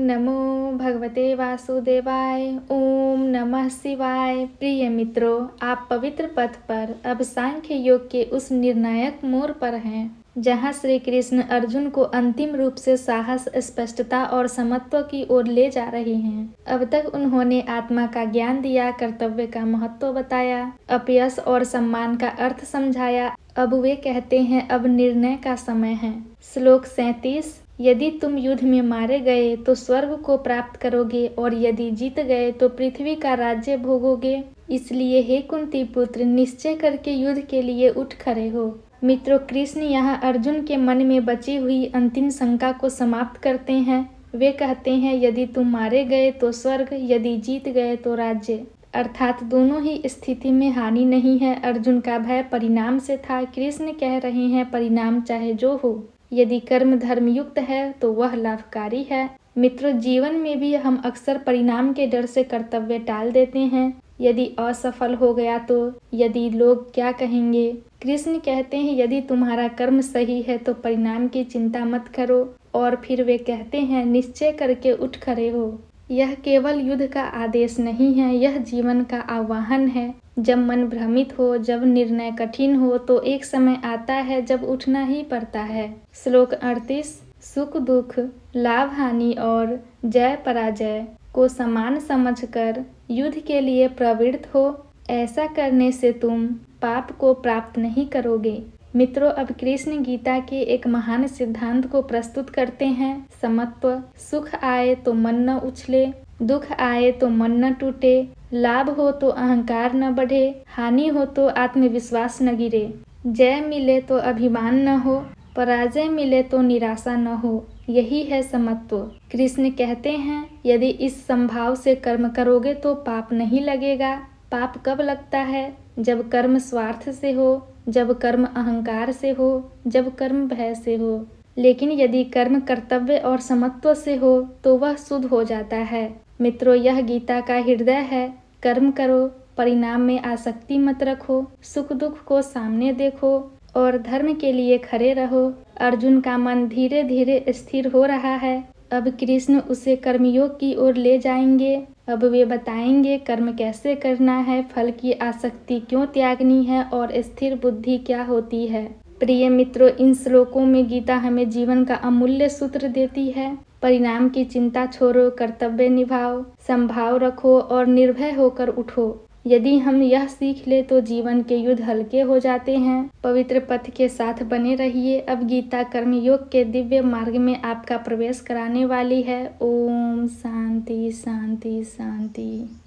नमो भगवते वासुदेवाय। ओम नमः शिवाय। प्रिय मित्रों, आप पवित्र पथ पर अब सांख्य योग के उस निर्णायक मोड़ पर हैं जहाँ श्री कृष्ण अर्जुन को अंतिम रूप से साहस, स्पष्टता और समत्व की ओर ले जा रहे हैं। अब तक उन्होंने आत्मा का ज्ञान दिया, कर्तव्य का महत्व बताया, अपयश और सम्मान का अर्थ समझाया। अब वे कहते हैं अब निर्णय का समय है। श्लोक 37। यदि तुम युद्ध में मारे गए तो स्वर्ग को प्राप्त करोगे और यदि जीत गए तो पृथ्वी का राज्य भोगोगे। इसलिए हे कुंती पुत्र, निश्चय करके युद्ध के लिए उठ खड़े हो। मित्रों, कृष्ण यहाँ अर्जुन के मन में बची हुई अंतिम शंका को समाप्त करते हैं। वे कहते हैं यदि तुम मारे गए तो स्वर्ग, यदि जीत गए तो राज्य। अर्थात दोनों ही स्थिति में हानि नहीं है। अर्जुन का भय परिणाम से था, कृष्ण कह रहे हैं परिणाम चाहे जो हो, यदि कर्म धर्मयुक्त है तो वह लाभकारी है। मित्रों, जीवन में भी हम अक्सर परिणाम के डर से कर्तव्य टाल देते हैं। यदि असफल हो गया तो, यदि लोग क्या कहेंगे। कृष्ण कहते हैं यदि तुम्हारा कर्म सही है तो परिणाम की चिंता मत करो। और फिर वे कहते हैं निश्चय करके उठ खड़े हो। यह केवल युद्ध का आदेश नहीं है, यह जीवन का आह्वान है। जब मन भ्रमित हो, जब निर्णय कठिन हो, तो एक समय आता है जब उठना ही पड़ता है। श्लोक 38। सुख दुख, लाभ हानि और जय पराजय को समान समझकर युद्ध के लिए प्रवृत्त हो। ऐसा करने से तुम पाप को प्राप्त नहीं करोगे। मित्रों, अब कृष्ण गीता के एक महान सिद्धांत को प्रस्तुत करते हैं, समत्व। सुख आए तो मन न उछले, दुख आए तो मन न टूटे, लाभ हो तो अहंकार न बढ़े, हानि हो तो आत्मविश्वास न गिरे, जय मिले तो अभिमान न हो, पराजय मिले तो निराशा न हो। यही है समत्व। कृष्ण कहते हैं यदि इस संभाव से कर्म करोगे तो पाप नहीं लगेगा। पाप कब लगता है? जब कर्म स्वार्थ से हो, जब कर्म अहंकार से हो, जब कर्म भय से हो। लेकिन यदि कर्म कर्तव्य और समत्व से हो तो वह शुद्ध हो जाता है। मित्रों, यह गीता का हृदय है। कर्म करो, परिणाम में आसक्ति मत रखो, सुख दुख को सामने देखो और धर्म के लिए खड़े रहो। अर्जुन का मन धीरे धीरे स्थिर हो रहा है। अब कृष्ण उसे कर्मयोग की ओर ले जाएंगे। अब वे बताएंगे कर्म कैसे करना है, फल की आसक्ति क्यों त्यागनी है और स्थिर बुद्धि क्या होती है। प्रिय मित्रों, इन श्लोकों में गीता हमें जीवन का अमूल्य सूत्र देती है। परिणाम की चिंता छोड़ो, कर्तव्य निभाओ, संभाव रखो और निर्भय होकर उठो। यदि हम यह सीख ले तो जीवन के युद्ध हल्के हो जाते हैं। पवित्र पथ के साथ बने रहिए। अब गीता कर्म योग के दिव्य मार्ग में आपका प्रवेश कराने वाली है। ओम शांति शांति शांति।